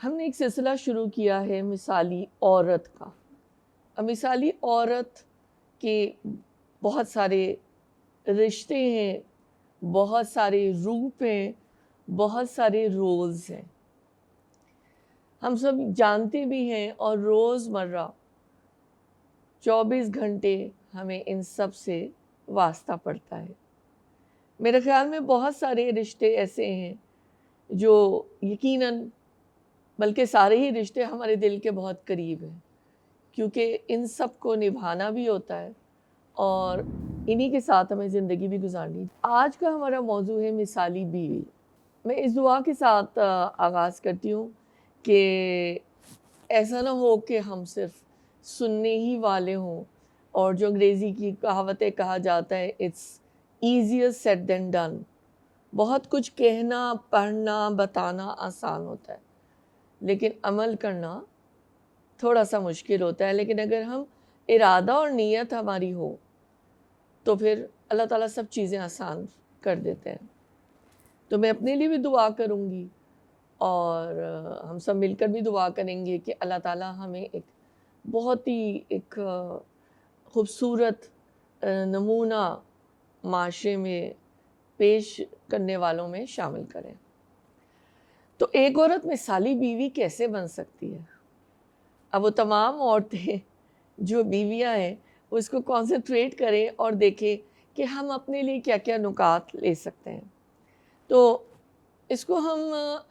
ہم نے ایک سلسلہ شروع کیا ہے مثالی عورت کا. اب مثالی عورت کے بہت سارے رشتے ہیں، بہت سارے روپ ہیں، بہت سارے رولز ہیں. ہم سب جانتے بھی ہیں اور روز مرہ 24 گھنٹے ہمیں ان سب سے واسطہ پڑتا ہے. میرے خیال میں بہت سارے رشتے ایسے ہیں جو یقیناً بلکہ سارے ہی رشتے ہمارے دل کے بہت قریب ہیں، کیونکہ ان سب کو نبھانا بھی ہوتا ہے اور انہی کے ساتھ ہمیں زندگی بھی گزارنی. آج کا ہمارا موضوع ہے مثالی بیوی. میں اس دعا کے ساتھ آغاز کرتی ہوں کہ ایسا نہ ہو کہ ہم صرف سننے ہی والے ہوں، اور جو انگریزی کی کہاوتیں کہا جاتا ہے it's easier said than done. بہت کچھ کہنا، پڑھنا، بتانا آسان ہوتا ہے، لیکن عمل کرنا تھوڑا سا مشکل ہوتا ہے. لیکن اگر ہم ارادہ اور نیت ہماری ہو تو پھر اللہ تعالیٰ سب چیزیں آسان کر دیتے ہیں. تو میں اپنے لیے بھی دعا کروں گی اور ہم سب مل کر بھی دعا کریں گے کہ اللہ تعالیٰ ہمیں ایک بہت ہی ایک خوبصورت نمونہ معاشرے میں پیش کرنے والوں میں شامل کریں. تو ایک عورت مثالی بیوی کیسے بن سکتی ہے؟ اب وہ تمام عورتیں جو بیویاں ہیں وہ اس کو کانسنٹریٹ کریں اور دیکھیں کہ ہم اپنے لیے کیا کیا نکات لے سکتے ہیں. تو اس کو ہم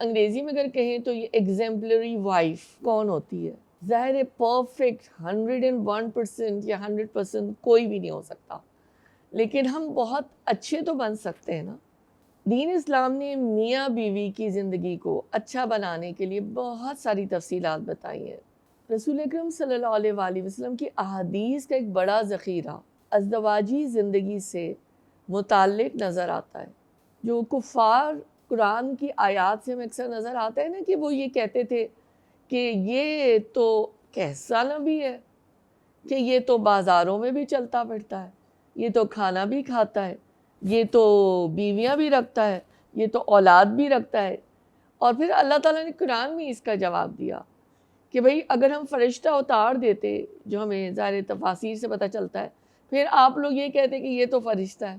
انگریزی میں اگر کہیں تو یہ ایگزیمپلری وائف کون ہوتی ہے؟ ظاہر ہے پرفیکٹ 101% یا 100% کوئی بھی نہیں ہو سکتا، لیکن ہم بہت اچھے تو بن سکتے ہیں نا. دین اسلام نے میاں بیوی کی زندگی کو اچھا بنانے کے لیے بہت ساری تفصیلات بتائی ہیں. رسول اکرم صلی اللہ علیہ وآلہ وسلم کی احادیث کا ایک بڑا ذخیرہ ازدواجی زندگی سے متعلق نظر آتا ہے. جو کفار قرآن کی آیات سے ہمیں اکثر نظر آتا ہے نا کہ وہ یہ کہتے تھے کہ یہ تو کیسا نبی ہے کہ یہ تو بازاروں میں بھی چلتا پھرتا ہے، یہ تو کھانا بھی کھاتا ہے، یہ تو بیویاں بھی رکھتا ہے، یہ تو اولاد بھی رکھتا ہے. اور پھر اللہ تعالیٰ نے قرآن میں اس کا جواب دیا کہ بھئی اگر ہم فرشتہ اتار دیتے، جو ہمیں ظاہر تفاسیر سے پتہ چلتا ہے، پھر آپ لوگ یہ کہتے کہ یہ تو فرشتہ ہے.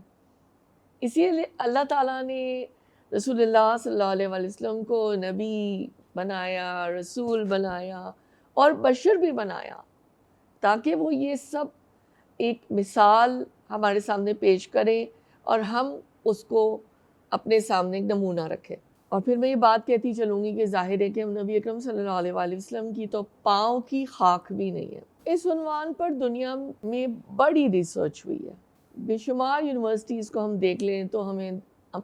اسی لیے اللہ تعالیٰ نے رسول اللہ صلی اللہ علیہ وسلم کو نبی بنایا، رسول بنایا اور بشر بھی بنایا، تاکہ وہ یہ سب ایک مثال ہمارے سامنے پیش کریں اور ہم اس کو اپنے سامنے ایک نمونہ رکھیں. اور پھر میں یہ بات کہتی چلوں گی کہ ظاہر ہے کہ ہم نبی اکرم صلی اللہ علیہ وآلہ وسلم کی تو پاؤں کی خاک بھی نہیں ہے. اس عنوان پر دنیا میں بڑی ریسرچ ہوئی ہے. بے شمار یونیورسٹیز کو ہم دیکھ لیں تو ہمیں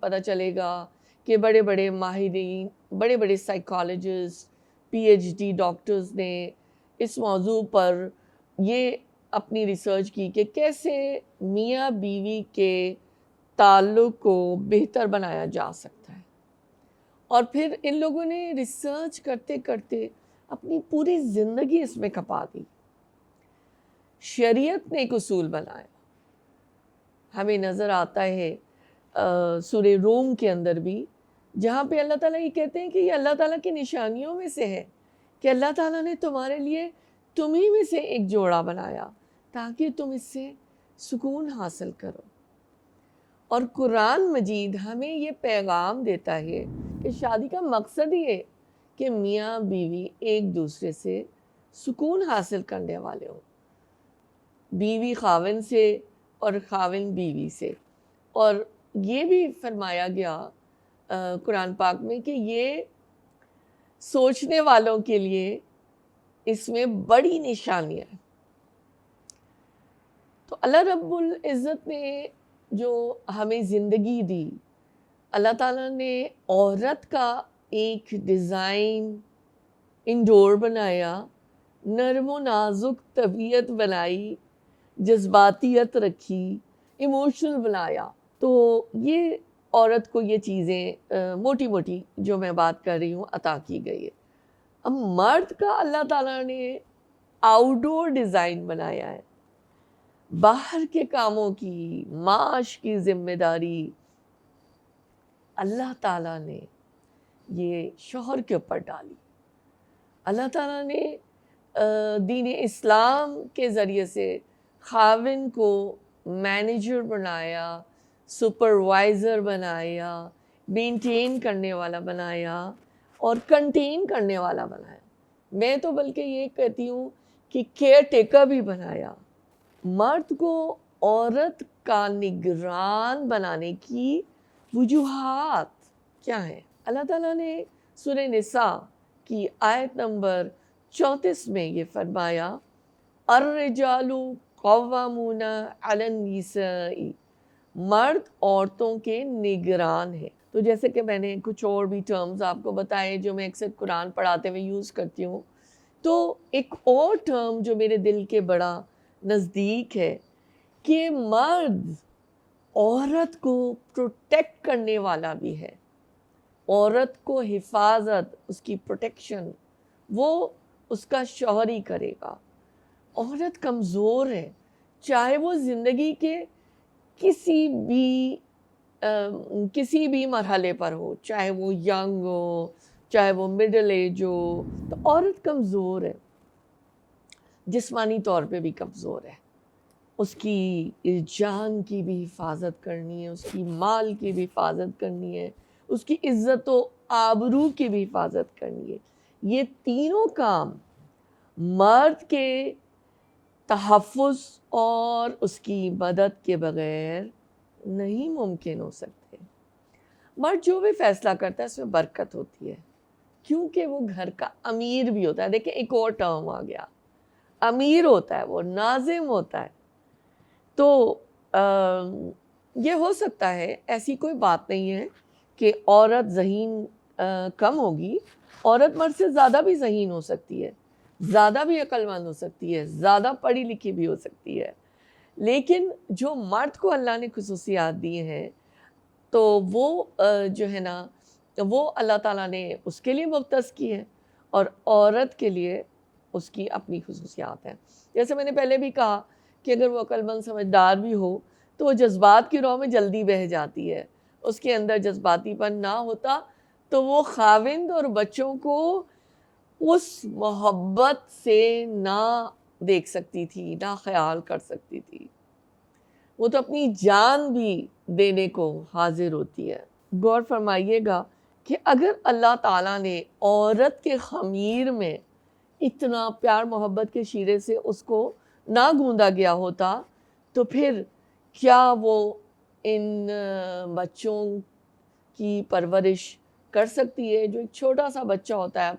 پتہ چلے گا کہ بڑے بڑے ماہرین، بڑے بڑے سائیکالوجسٹ، PhD ڈاکٹرز نے اس موضوع پر یہ اپنی ریسرچ کی کہ کیسے میاں بیوی کے تعلق کو بہتر بنایا جا سکتا ہے. اور پھر ان لوگوں نے ریسرچ کرتے کرتے اپنی پوری زندگی اس میں کھپا دی. شریعت نے ایک اصول بنایا، ہمیں نظر آتا ہے سورہ روم کے اندر بھی، جہاں پہ اللہ تعالیٰ یہ کہتے ہیں کہ یہ اللہ تعالیٰ کی نشانیوں میں سے ہے کہ اللہ تعالیٰ نے تمہارے لیے تمہیں میں سے ایک جوڑا بنایا تاکہ تم اس سے سکون حاصل کرو. اور قرآن مجید ہمیں یہ پیغام دیتا ہے کہ شادی کا مقصد یہ ہے کہ میاں بیوی ایک دوسرے سے سکون حاصل کرنے والے ہوں، بیوی خاوند سے اور خاوند بیوی سے. اور یہ بھی فرمایا گیا قرآن پاک میں کہ یہ سوچنے والوں کے لیے اس میں بڑی نشانیاں ہیں. تو اللہ رب العزت نے جو ہمیں زندگی دی، اللہ تعالیٰ نے عورت کا ایک ڈیزائن انڈور بنایا، نرم و نازک طبیعت بنائی، جذباتیت رکھی، ایموشنل بنایا. تو یہ عورت کو یہ چیزیں موٹی موٹی جو میں بات کر رہی ہوں عطا کی گئی ہے. اب مرد کا اللہ تعالیٰ نے آؤٹ ڈور ڈیزائن بنایا ہے، باہر کے کاموں کی، معاش کی ذمہ داری اللہ تعالیٰ نے یہ شوہر کے اوپر ڈالی. اللہ تعالیٰ نے دین اسلام کے ذریعے سے خاوند کو مینیجر بنایا، سپروائزر بنایا، مینٹین کرنے والا بنایا اور کنٹین کرنے والا بنایا. میں تو بلکہ یہ کہتی ہوں کہ کیئر ٹیکر بھی بنایا. مرد کو عورت کا نگران بنانے کی وجوہات کیا ہیں؟ اللہ تعالیٰ نے سورہ نساء کی آیت نمبر 34 میں یہ فرمایا، الرجال قوامون علی النساء، مرد عورتوں کے نگران ہیں. تو جیسے کہ میں نے کچھ اور بھی ٹرمز آپ کو بتائے جو میں اکثر قرآن پڑھاتے ہوئے یوز کرتی ہوں، تو ایک اور ٹرم جو میرے دل کے بڑا نزدیک ہے کہ مرد عورت کو پروٹیکٹ کرنے والا بھی ہے. عورت کو حفاظت، اس کی پروٹیکشن وہ اس کا شوہر ہی کرے گا. عورت کمزور ہے، چاہے وہ زندگی کے کسی بھی مرحلے پر ہو، چاہے وہ ینگ ہو، چاہے وہ مڈل ایج ہو، تو عورت کمزور ہے، جسمانی طور پہ بھی کمزور ہے. اس کی جان کی بھی حفاظت کرنی ہے، اس کی مال کی بھی حفاظت کرنی ہے، اس کی عزت و آبرو کی بھی حفاظت کرنی ہے. یہ تینوں کام مرد کے تحفظ اور اس کی مدد کے بغیر نہیں ممکن ہو سکتے. مرد جو بھی فیصلہ کرتا ہے اس میں برکت ہوتی ہے، کیونکہ وہ گھر کا امیر بھی ہوتا ہے. دیکھیں ایک اور ٹرم آ گیا، امیر ہوتا ہے، وہ ناظم ہوتا ہے. تو یہ ہو سکتا ہے، ایسی کوئی بات نہیں ہے کہ عورت ذہین کم ہوگی. عورت مرد سے زیادہ بھی ذہین ہو سکتی ہے، زیادہ بھی عقل مند ہو سکتی ہے، زیادہ پڑھی لکھی بھی ہو سکتی ہے. لیکن جو مرد کو اللہ نے خصوصیات دی ہیں تو وہ جو ہے نا وہ اللہ تعالیٰ نے اس کے لیے مختص کی ہے، اور عورت کے لیے اس کی اپنی خصوصیات ہیں. جیسے میں نے پہلے بھی کہا کہ اگر وہ عقل مند سمجھدار بھی ہو تو وہ جذبات کی راہ میں جلدی بہہ جاتی ہے. اس کے اندر جذباتی پن نہ ہوتا تو وہ خاوند اور بچوں کو اس محبت سے نہ دیکھ سکتی تھی، نہ خیال کر سکتی تھی. وہ تو اپنی جان بھی دینے کو حاضر ہوتی ہے. غور فرمائیے گا کہ اگر اللہ تعالیٰ نے عورت کے خمیر میں اتنا پیار محبت کے شیرے سے اس کو نہ گوندا گیا ہوتا تو پھر کیا وہ ان بچوں کی پرورش کر سکتی ہے؟ جو ایک چھوٹا سا بچہ ہوتا ہے،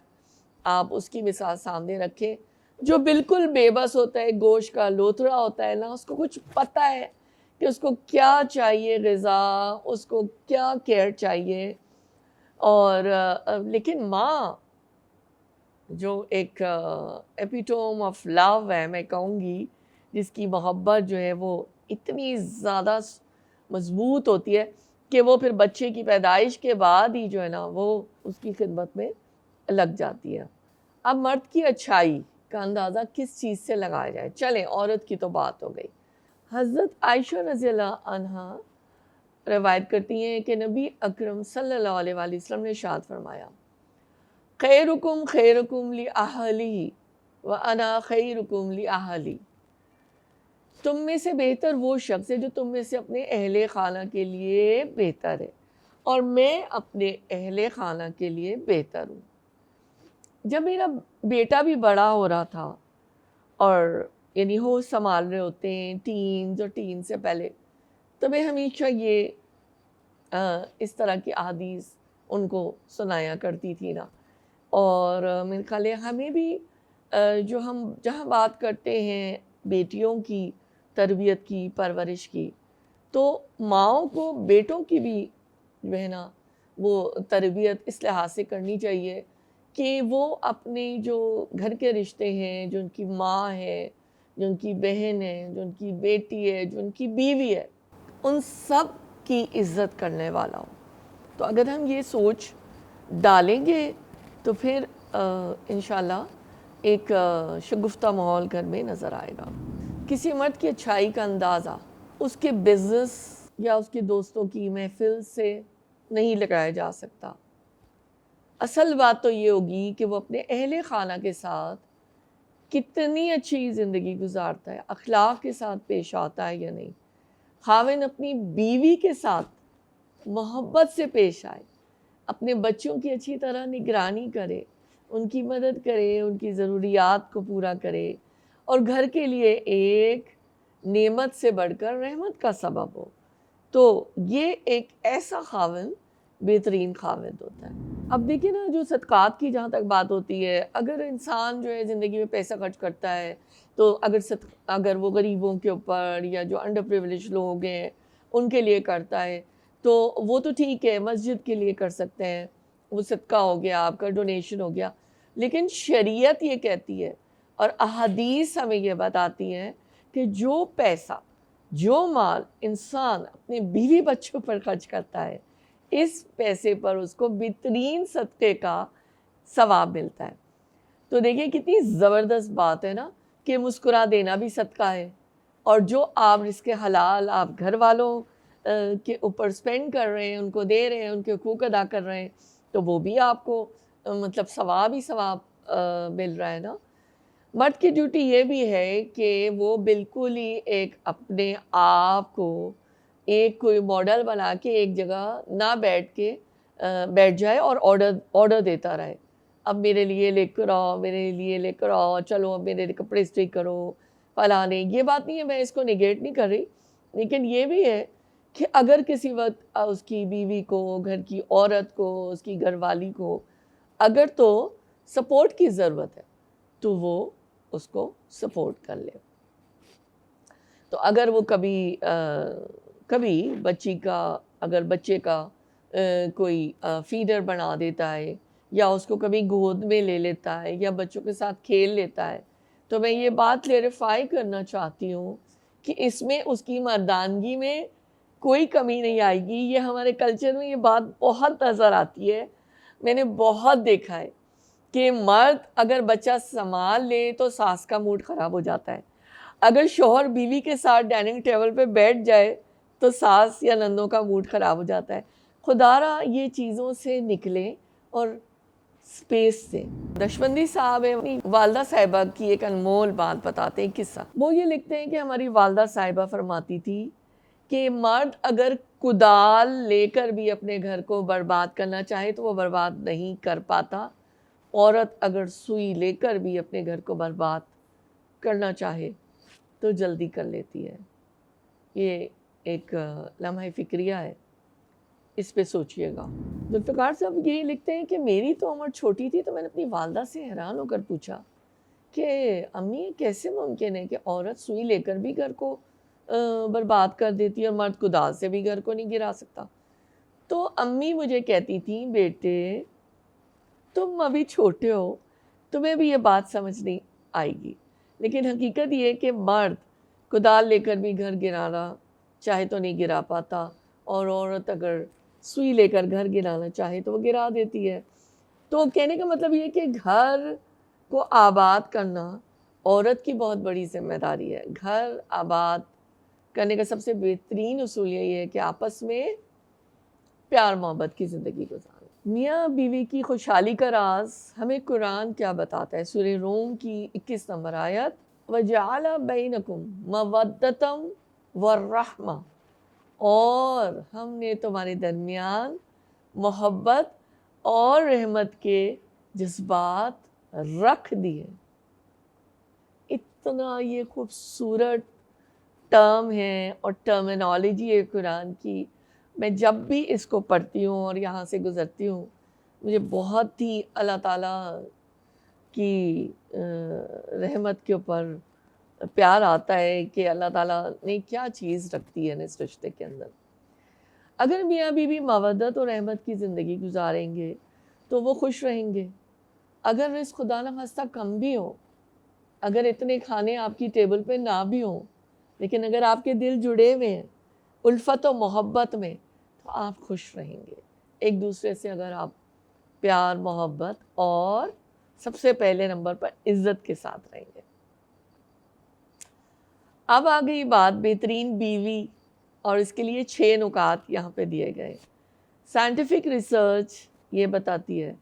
آپ اس کی مثال سامنے رکھیں، جو بالکل بے بس ہوتا ہے، گوشت کا لوتھڑا ہوتا ہے، نہ اس کو کچھ پتہ ہے کہ اس کو کیا چاہیے غذا، اس کو کیا کیئر چاہیے. اور لیکن ماں جو ایک ایپیٹوم آف لو ہے، میں کہوں گی، جس کی محبت جو ہے وہ اتنی زیادہ مضبوط ہوتی ہے کہ وہ پھر بچے کی پیدائش کے بعد ہی جو ہے نا وہ اس کی خدمت میں لگ جاتی ہے. اب مرد کی اچھائی کا اندازہ کس چیز سے لگایا جائے؟ چلیں عورت کی تو بات ہو گئی. حضرت عائشہ رضی اللہ عنہا روایت کرتی ہیں کہ نبی اکرم صلی اللہ علیہ وآلہ وسلم نے ارشاد فرمایا، خیرکم خیرکم لأہلہ وانا خیرکم لأہلی. تم میں سے بہتر وہ شخص ہے جو تم میں سے اپنے اہل خانہ کے لیے بہتر ہے، اور میں اپنے اہل خانہ کے لیے بہتر ہوں. جب میرا بیٹا بھی بڑا ہو رہا تھا اور یعنی ہوش سنبھال رہے ہوتے ہیں، ٹینز اور ٹین سے پہلے، تو میں ہمیشہ یہ اس طرح کی احادیث ان کو سنایا کرتی تھی نا. اور میرے خیال ہے ہمیں بھی جو ہم جہاں بات کرتے ہیں بیٹیوں کی تربیت کی، پرورش کی، تو ماؤں کو بیٹوں کی بھی جو ہے نا وہ تربیت اس لحاظ سے کرنی چاہیے کہ وہ اپنے جو گھر کے رشتے ہیں، جو ان کی ماں ہے، جو ان کی بہن ہے، جو ان کی بیٹی ہے، جو ان کی بیوی ہے، ان سب کی عزت کرنے والا ہو. تو اگر ہم یہ سوچ ڈالیں گے تو پھر انشاءاللہ ایک شگفتہ ماحول گھر میں نظر آئے گا. کسی مرد کی اچھائی کا اندازہ اس کے بزنس یا اس کے دوستوں کی محفل سے نہیں لگایا جا سکتا. اصل بات تو یہ ہوگی کہ وہ اپنے اہل خانہ کے ساتھ کتنی اچھی زندگی گزارتا ہے، اخلاق کے ساتھ پیش آتا ہے یا نہیں. خاوند اپنی بیوی کے ساتھ محبت سے پیش آئے، اپنے بچوں کی اچھی طرح نگرانی کرے، ان کی مدد کرے، ان کی ضروریات کو پورا کرے، اور گھر کے لیے ایک نعمت سے بڑھ کر رحمت کا سبب ہو. تو یہ ایک ایسا خاوند بہترین خاوند ہوتا ہے. اب دیکھیں نا، جو صدقات کی جہاں تک بات ہوتی ہے، اگر انسان جو ہے زندگی میں پیسہ خرچ کرتا ہے تو اگر وہ غریبوں کے اوپر یا جو انڈر پریویلیج لوگ ہیں ان کے لیے کرتا ہے تو وہ تو ٹھیک ہے، مسجد کے لیے کر سکتے ہیں، وہ صدقہ ہو گیا، آپ کا ڈونیشن ہو گیا. لیکن شریعت یہ کہتی ہے اور احادیث ہمیں یہ بتاتی ہیں کہ جو پیسہ، جو مال انسان اپنے بیوی بچوں پر خرچ کرتا ہے، اس پیسے پر اس کو بہترین صدقے کا ثواب ملتا ہے. تو دیکھیں کتنی زبردست بات ہے نا کہ مسکرا دینا بھی صدقہ ہے، اور جو آپ رزق حلال آپ گھر والوں کے اوپر سپینڈ کر رہے ہیں، ان کو دے رہے ہیں، ان کے حقوق ادا کر رہے ہیں، تو وہ بھی آپ کو مطلب ثواب ہی ثواب مل رہا ہے نا. مرد کی ڈیوٹی یہ بھی ہے کہ وہ بالکل ہی ایک اپنے آپ کو ایک کوئی ماڈل بنا کے ایک جگہ نہ بیٹھ جائے اور آرڈر دیتا رہے. اب میرے لیے لے کر آؤ، میرے لیے لے کر آؤ، چلو اب میرے کپڑے استری کرو، فلاں. یہ بات نہیں ہے، میں اس کو نگیٹ نہیں کر رہی، لیکن یہ بھی ہے کہ اگر کسی وقت اس کی بیوی کو، گھر کی عورت کو، اس کی گھر والی کو اگر تو سپورٹ کی ضرورت ہے تو وہ اس کو سپورٹ کر لے. تو اگر وہ کبھی بچے کا کوئی فیڈر بنا دیتا ہے، یا اس کو کبھی گود میں لے لیتا ہے، یا بچوں کے ساتھ کھیل لیتا ہے، تو میں یہ بات کلیریفائی کرنا چاہتی ہوں کہ اس میں اس کی مردانگی میں کوئی کمی نہیں آئے گی. یہ ہمارے کلچر میں یہ بات بہت نظر آتی ہے، میں نے بہت دیکھا ہے کہ مرد اگر بچہ سنبھال لے تو ساس کا موڈ خراب ہو جاتا ہے. اگر شوہر بیوی کے ساتھ ڈائننگ ٹیبل پہ بیٹھ جائے تو ساس یا نندوں کا موڈ خراب ہو جاتا ہے. خدا را یہ چیزوں سے نکلیں اور سپیس سے. دشمندی صاحب اپنی والدہ صاحبہ کی ایک انمول بات بتاتے ہیں، قصہ. وہ یہ لکھتے ہیں کہ ہماری والدہ صاحبہ فرماتی تھی کہ مرد اگر کدال لے کر بھی اپنے گھر کو برباد کرنا چاہے تو وہ برباد نہیں کر پاتا، عورت اگر سوئی لے کر بھی اپنے گھر کو برباد کرنا چاہے تو جلدی کر لیتی ہے. یہ ایک لمحہ فکریہ ہے، اس پہ سوچئے گا. ذوالفقار صاحب یہ لکھتے ہیں کہ میری تو عمر چھوٹی تھی تو میں نے اپنی والدہ سے حیران ہو کر پوچھا کہ امی کیسے ممکن ہے کہ عورت سوئی لے کر بھی گھر کو برباد کر دیتی ہے اور مرد کدال سے بھی گھر کو نہیں گرا سکتا. تو امی مجھے کہتی تھیں، بیٹے تم ابھی چھوٹے ہو، تمہیں بھی یہ بات سمجھ نہیں آئے گی، لیکن حقیقت یہ ہے کہ مرد کدال لے کر بھی گھر گرانا چاہے تو نہیں گرا پاتا، اور عورت اگر سوئی لے کر گھر گرانا چاہے تو وہ گرا دیتی ہے. تو کہنے کا مطلب یہ ہے کہ گھر کو آباد کرنا عورت کی بہت بڑی ذمہ داری ہے. گھر آباد کرنے کا سب سے بہترین اصول یہی ہے کہ آپس میں پیار محبت کی زندگی گزاریں. میاں بیوی کی خوشحالی کا راز ہمیں قرآن کیا بتاتا ہے؟ سورہ روم کی 21 نمبر آیت، وَجَعَلَ بَيْنَكُمْ مَوَدَّةً وَالرَّحْمَةً، اور ہم نے تمہارے درمیان محبت اور رحمت کے جذبات رکھ دیے. اتنا یہ خوبصورت ٹرم ہے اور ٹرمینالوجی ہے قرآن کی. میں جب بھی اس کو پڑھتی ہوں اور یہاں سے گزرتی ہوں مجھے بہت ہی اللہ تعالیٰ کی رحمت کے اوپر پیار آتا ہے کہ اللہ تعالیٰ نے کیا چیز رکھتی ہے اس رشتے کے اندر. اگر میاں بیوی مودت اور رحمت کی زندگی گزاریں گے تو وہ خوش رہیں گے. اگر رزق خدا نخواستہ کم بھی ہو، اگر اتنے کھانے آپ کی ٹیبل پہ نہ بھی ہوں، لیکن اگر آپ کے دل جڑے ہوئے ہیں الفت و محبت میں تو آپ خوش رہیں گے. ایک دوسرے سے اگر آپ پیار محبت اور سب سے پہلے نمبر پر عزت کے ساتھ رہیں گے. اب آ گئی بات بہترین بیوی، اور اس کے لیے 6 نکات یہاں پہ دیے گئے. سائنٹیفک ریسرچ یہ بتاتی ہے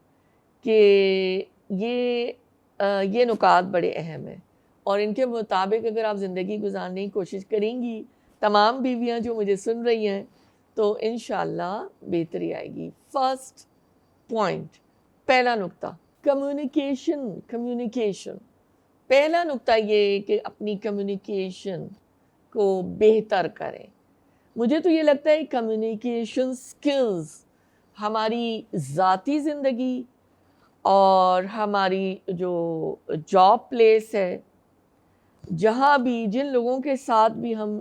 کہ یہ نکات بڑے اہم ہیں، اور ان کے مطابق اگر آپ زندگی گزارنے کی کوشش کریں گی، تمام بیویاں جو مجھے سن رہی ہیں، تو انشاءاللہ بہتری آئے گی۔ فرسٹ پوائنٹ، پہلا نقطہ، کمیونیکیشن۔ پہلا نقطہ یہ کہ اپنی کمیونیکیشن کو بہتر کریں۔ مجھے تو یہ لگتا ہے کمیونیکیشن سکلز ہماری ذاتی زندگی اور ہماری جو جاب پلیس ہے، جہاں بھی جن لوگوں کے ساتھ بھی ہم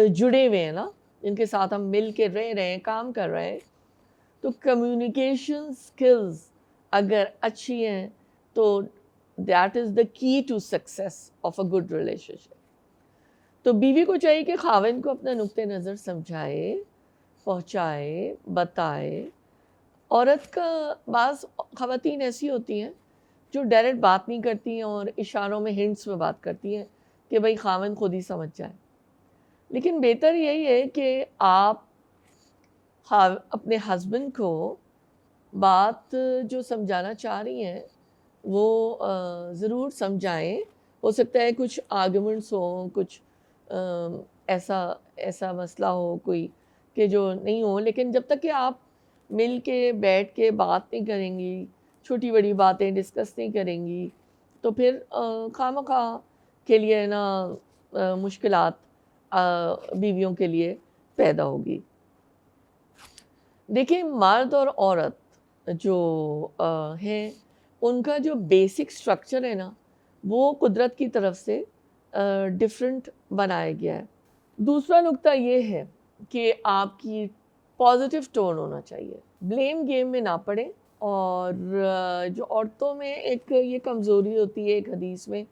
جڑے ہوئے ہیں نا، جن کے ساتھ ہم مل کے رہ رہے ہیں، کام کر رہے ہیں، تو کمیونیکیشن سکلز اگر اچھی ہیں تو that is the key to success of a good relationship. تو بیوی کو چاہیے کہ خاوند کو اپنا نقطہ نظر سمجھائے، پہنچائے، بتائے۔ عورت کا بعض خواتین ایسی ہوتی ہیں جو ڈائریکٹ بات نہیں کرتی ہیں اور اشاروں میں ہنٹس میں بات کرتی ہیں کہ بھائی خاوند خود ہی سمجھ جائے، لیکن بہتر یہی ہے کہ آپ اپنے ہسبینڈ کو بات جو سمجھانا چاہ رہی ہیں وہ ضرور سمجھائیں۔ ہو سکتا ہے کچھ آرگومنٹس ہوں، کچھ ایسا مسئلہ ہو کوئی کہ جو نہیں ہو، لیکن جب تک کہ آپ مل کے بیٹھ کے بات نہیں کریں گی، چھوٹی بڑی باتیں ڈسکس نہیں کریں گی، تو پھر خواہ کے لیے نا مشکلات بیویوں کے لیے پیدا ہوگی۔ دیکھیں، مرد اور عورت جو ہیں، ان کا جو بیسک سٹرکچر ہے نا، وہ قدرت کی طرف سے ڈیفرنٹ بنایا گیا ہے۔ دوسرا نقطہ یہ ہے کہ آپ کی پازیٹیو ٹون ہونا چاہیے، بلیم گیم میں نہ پڑیں۔ اور جو عورتوں میں ایک یہ کمزوری ہوتی ہے، ایک حدیث میں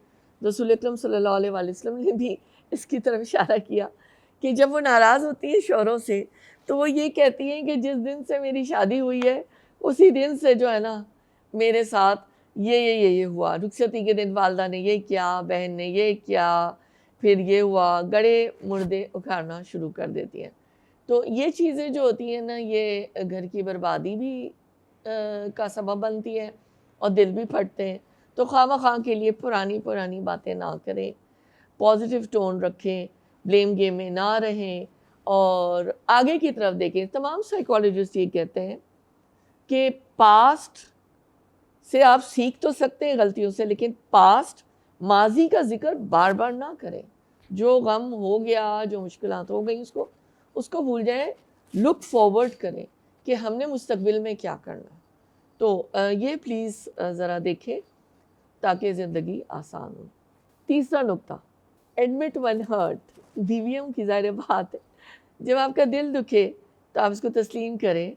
رسول اکرم صلی اللہ علیہ وسلم نے بھی اس کی طرف اشارہ کیا کہ جب وہ ناراض ہوتی ہیں شوہروں سے تو وہ یہ کہتی ہیں کہ جس دن سے میری شادی ہوئی ہے اسی دن سے جو ہے نا میرے ساتھ یہ ہوا، رخصتی کے دن والدہ نے یہ کیا، بہن نے یہ کیا، پھر یہ ہوا، گڑے مردے اکھاڑنا شروع کر دیتی ہیں۔ تو یہ چیزیں جو ہوتی ہیں نا، یہ گھر کی بربادی بھی کا سبب بنتی ہے اور دل بھی پھٹتے ہیں۔ تو خواہ کے لیے پرانی باتیں نہ کریں، پازیٹیو ٹون رکھیں، بلیم گیم میں نہ رہیں اور آگے کی طرف دیکھیں۔ تمام سائیکالوجسٹ یہ کہتے ہیں کہ پاسٹ سے آپ سیکھ تو سکتے ہیں غلطیوں سے، لیکن ماضی کا ذکر بار بار نہ کریں۔ جو غم ہو گیا، جو مشکلات ہو گئی، اس کو بھول جائیں، لک فارورڈ کریں کہ ہم نے مستقبل میں کیا کرنا ہے۔ تو یہ پلیز ذرا دیکھیں تاکہ زندگی آسان ہو۔ تیسرا نقطہ، ایڈمٹ ون ہرٹ۔ بیویوں کی ظاہر بات ہے، جب آپ کا دل دکھے تو آپ اس کو تسلیم کریں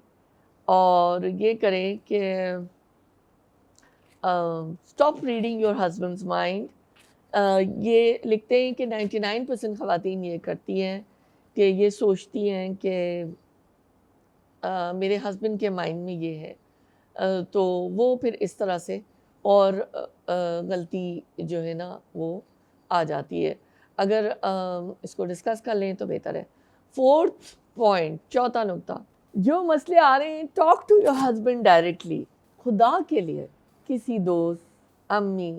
اور یہ کریں کہ stop reading your husbands mind. یہ لکھتے ہیں کہ 99% خواتین یہ کرتی ہیں کہ یہ سوچتی ہیں کہ میرے ہسبینڈ کے مائنڈ میں یہ ہے، تو وہ پھر اس طرح سے اور غلطی جو ہے نا وہ آ جاتی ہے۔ اگر اس کو ڈسکس کر لیں تو بہتر ہے۔ فورتھ پوائنٹ، چوتھا نقطہ، جو مسئلے آ رہے ہیں talk to your husband directly. خدا کے لیے کسی دوست، امی،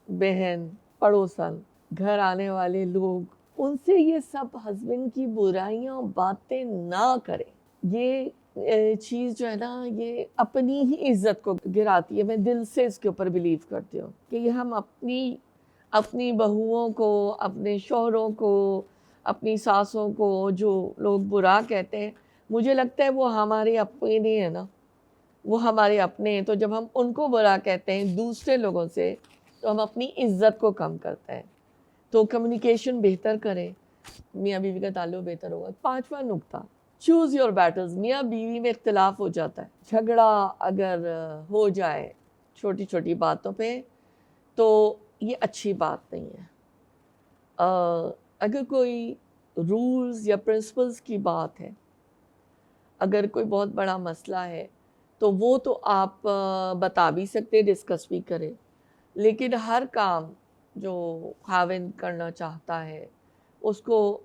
بہن، پڑوسن، گھر آنے والے لوگ، ان سے یہ سب ہسبینڈ کی برائیاں باتیں نہ کریں۔ یہ چیز جو ہے نا، یہ اپنی ہی عزت کو گراتی ہے۔ میں دل سے اس کے اوپر بلیو کرتی ہوں کہ ہم اپنی بہوؤں کو، اپنے شوہروں کو، اپنی ساسوں کو جو لوگ برا کہتے ہیں، مجھے لگتا ہے وہ ہمارے اپنے نہیں ہیں نا، وہ ہمارے اپنے ہیں۔ تو جب ہم ان کو برا کہتے ہیں دوسرے لوگوں سے تو ہم اپنی عزت کو کم کرتے ہیں۔ تو کمیونیکیشن بہتر کریں، میاں بیوی کا تعلق بہتر ہوگا۔ پانچواں نقطہ، چوز یور بیٹلز۔ میاں بیوی میں اختلاف ہو جاتا ہے، جھگڑا اگر ہو جائے چھوٹی چھوٹی باتوں پہ تو یہ اچھی بات نہیں ہے۔ اگر کوئی رولز یا پرنسپلز کی بات ہے، اگر کوئی بہت بڑا مسئلہ ہے تو وہ تو آپ بتا بھی سکتے، ڈسکس بھی کریں، لیکن ہر کام جو خاوند کرنا چاہتا ہے اس کو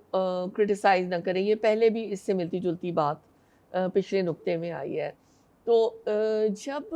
کرٹیسائز نہ کریں۔ یہ پہلے بھی اس سے ملتی جلتی بات پچھلے نقطے میں آئی ہے۔ تو جب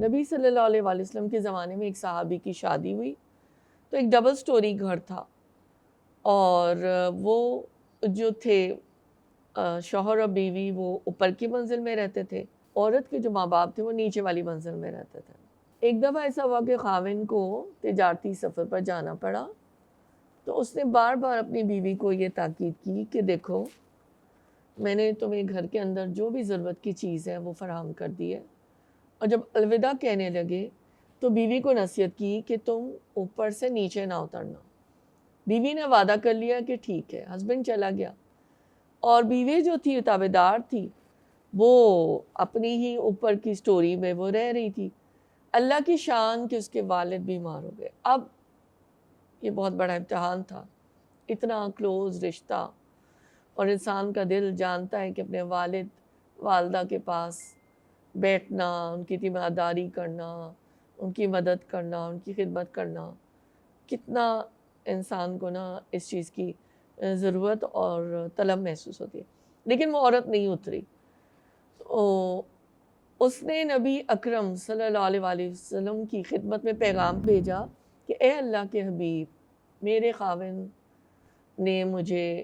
نبی صلی اللہ علیہ وآلہ وسلم کے زمانے میں ایک صحابی کی شادی ہوئی تو ایک ڈبل سٹوری گھر تھا، اور وہ جو تھے شوہر اور بیوی وہ اوپر کی منزل میں رہتے تھے، عورت کے جو ماں باپ تھے وہ نیچے والی منزل میں رہتے تھے۔ ایک دفعہ ایسا ہوا کہ خاوند کو تجارتی سفر پر جانا پڑا، تو اس نے بار بار اپنی بیوی کو یہ تاکید کی کہ دیکھو میں نے تمہیں گھر کے اندر جو بھی ضرورت کی چیز ہے وہ فراہم کر دی ہے، اور جب الوداع کہنے لگے تو بیوی کو نصیحت کی کہ تم اوپر سے نیچے نہ اترنا۔ بیوی نے وعدہ کر لیا کہ ٹھیک ہے، ہسبینڈ چلا گیا، اور بیوی جو تھی تابعدار تھی وہ اپنی ہی اوپر کی سٹوری میں وہ رہ رہی تھی۔ اللہ کی شان کہ اس کے والد بیمار ہو گئے۔ اب یہ بہت بڑا امتحان تھا، اتنا کلوز رشتہ، اور انسان کا دل جانتا ہے کہ اپنے والد والدہ کے پاس بیٹھنا، ان کی تیمارداری کرنا، ان کی مدد کرنا، ان کی خدمت کرنا، کتنا انسان کو نا اس چیز کی ضرورت اور طلب محسوس ہوتی ہے۔ لیکن وہ عورت نہیں اتری، تو اس نے نبی اکرم صلی اللہ علیہ وآلہ وسلم کی خدمت میں پیغام بھیجا کہ اے اللہ کے حبیب، میرے خاوند نے مجھے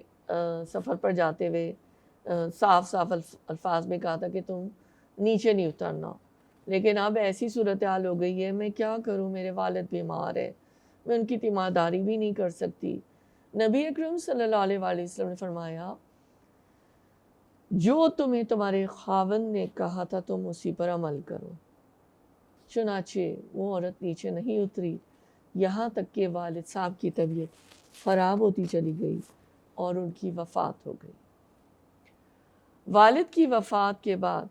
سفر پر جاتے ہوئے صاف صاف الفاظ میں کہا تھا کہ تم نیچے نہیں اترنا، لیکن اب ایسی صورتحال ہو گئی ہے، میں کیا کروں، میرے والد بیمار ہے، میں ان کی تیمارداری بھی نہیں کر سکتی۔ نبی اکرم صلی اللہ علیہ وآلہ وسلم نے فرمایا جو تمہیں تمہارے خاوند نے کہا تھا تم اسی پر عمل کرو۔ چنانچہ وہ عورت نیچے نہیں اتری یہاں تک کہ والد صاحب کی طبیعت خراب ہوتی چلی گئی اور ان کی وفات ہو گئی۔ والد کی وفات کے بعد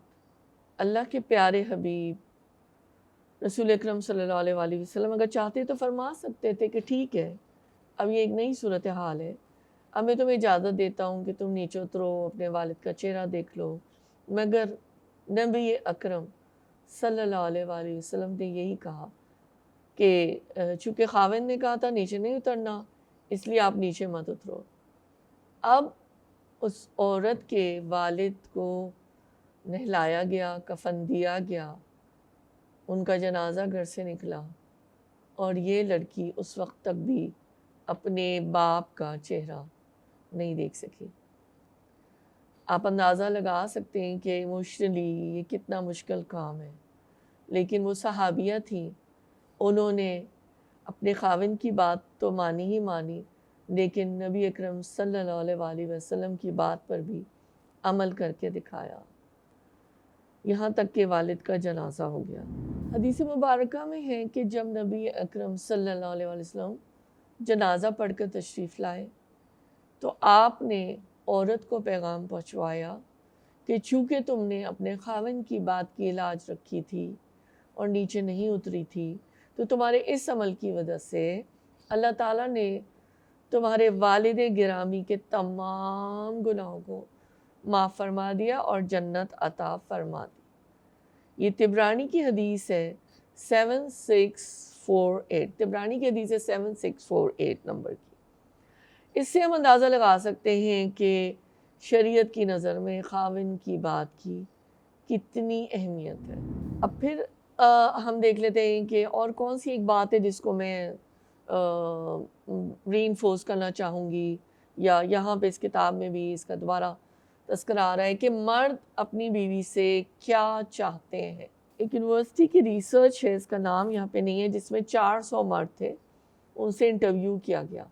اللہ کے پیارے حبیب رسول اکرم صلی اللہ علیہ وآلہ وسلم اگر چاہتے تو فرما سکتے تھے کہ ٹھیک ہے، اب یہ ایک نئی صورتحال ہے، اب میں تمہیں اجازت دیتا ہوں کہ تم نیچے اترو، اپنے والد کا چہرہ دیکھ لو، مگر نبی اکرم صلی اللہ علیہ وآلہ وسلم نے یہی کہا کہ چونکہ خاوند نے کہا تھا نیچے نہیں اترنا، اس لیے آپ نیچے مت اترو۔ اب اس عورت کے والد کو نہلایا گیا، کفن دیا گیا، ان کا جنازہ گھر سے نکلا، اور یہ لڑکی اس وقت تک بھی اپنے باپ کا چہرہ نہیں دیکھ سکی۔ آپ اندازہ لگا سکتے ہیں کہ ایموشنلی یہ کتنا مشکل کام ہے، لیکن وہ صحابیہ تھیں، انہوں نے اپنے خاوند کی بات تو مانی ہی مانی، لیکن نبی اکرم صلی اللہ علیہ وآلہ وسلم کی بات پر بھی عمل کر کے دکھایا، یہاں تک کہ والد کا جنازہ ہو گیا۔ حدیث مبارکہ میں ہے کہ جب نبی اکرم صلی اللہ علیہ وآلہ وسلم جنازہ پڑھ کر تشریف لائے تو آپ نے عورت کو پیغام پہنچوایا کہ چونکہ تم نے اپنے خاوند کی بات کی لاج رکھی تھی اور نیچے نہیں اتری تھی، تو تمہارے اس عمل کی وجہ سے اللہ تعالیٰ نے تمہارے والد گرامی کے تمام گناہوں کو معاف فرما دیا اور جنت عطا فرما دی۔ یہ طبرانی کی حدیث ہے 7648، طبرانی کی حدیث ہے 7648 نمبر کی۔ اس سے ہم اندازہ لگا سکتے ہیں کہ شریعت کی نظر میں خاوند کی بات کی کتنی اہمیت ہے۔ اب پھر ہم دیکھ لیتے ہیں کہ اور کون سی ایک بات ہے جس کو میں ری انفورس کرنا چاہوں گی، یا یہاں پہ اس کتاب میں بھی اس کا دوبارہ تذکرہ آ رہا ہے کہ مرد اپنی بیوی سے کیا چاہتے ہیں۔ ایک یونیورسٹی کی ریسرچ ہے، اس کا نام یہاں پہ نہیں ہے، جس میں 400 مرد تھے، ان سے انٹرویو کیا گیا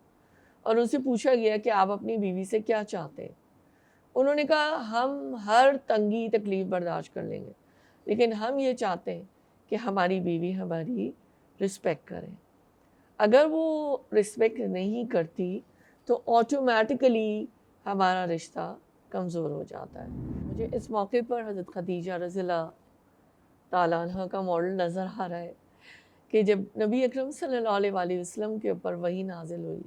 اور ان سے پوچھا گیا کہ آپ اپنی بیوی سے کیا چاہتے ہیں۔ انہوں نے کہا ہم ہر تنگی تکلیف برداشت کر لیں گے، لیکن ہم یہ چاہتے ہیں کہ ہماری بیوی ہماری رسپیکٹ کرے۔ اگر وہ رسپیکٹ نہیں کرتی تو آٹومیٹیکلی ہمارا رشتہ کمزور ہو جاتا ہے۔ مجھے اس موقع پر حضرت خدیجہ رضی اللہ تعالیٰ عنہ کا ماڈل نظر آ رہا ہے کہ جب نبی اکرم صلی اللہ علیہ وآلہ وسلم کے اوپر وحی نازل ہوئی،